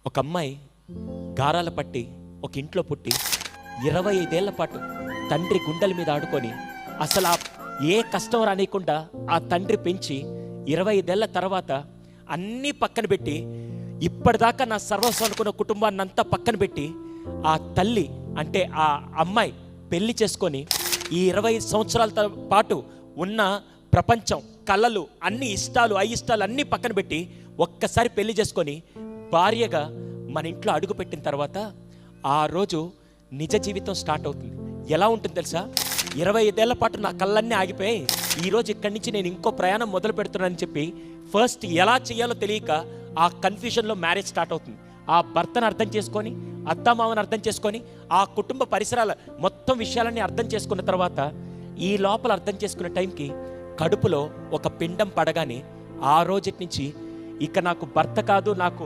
ఒక అమ్మాయి గారాల పట్టి ఒక ఇంట్లో పుట్టి 25 ఏళ్ల పాటు తండ్రి గుండెల మీద ఆడుకొని అసలు ఏ కష్టం రానియకుండా ఆ తండ్రి పెంచి 25 ఏళ్ల తర్వాత అన్నీ పక్కన పెట్టి ఇప్పటిదాకా నా సర్వస్వం అనుకున్న కుటుంబాన్ని అంతా పక్కన పెట్టి ఆ తల్లి అంటే ఆ అమ్మాయి పెళ్లి చేసుకొని ఈ 25 సంవత్సరాల పాటు ఉన్న ప్రపంచం కళలు అన్ని ఇష్టాలు అయిష్టాలు అన్నీ పక్కన పెట్టి ఒక్కసారి పెళ్లి చేసుకొని భార్యగా మన ఇంట్లో అడుగు పెట్టిన తర్వాత ఆ రోజు నిజ జీవితం స్టార్ట్ అవుతుంది. ఎలా ఉంటుంది తెలుసా? 25 ఏళ్ల పాటు నా కళ్ళన్నీ ఆగిపోయి ఈరోజు ఇక్కడి నుంచి నేను ఇంకో ప్రయాణం మొదలు పెడుతున్నానని చెప్పి ఫస్ట్ ఎలా చేయాలో తెలియక ఆ కన్ఫ్యూజన్లో మ్యారేజ్ స్టార్ట్ అవుతుంది. ఆ భర్తను అర్థం చేసుకొని అత్తమామని అర్థం చేసుకొని ఆ కుటుంబ పరిసరాల మొత్తం విషయాలన్నీ అర్థం చేసుకున్న తర్వాత ఈ లోపల అర్థం చేసుకునే టైంకి కడుపులో ఒక పిండం పడగానే ఆ రోజు నుంచి ఇక నాకు భర్త కాదు, నాకు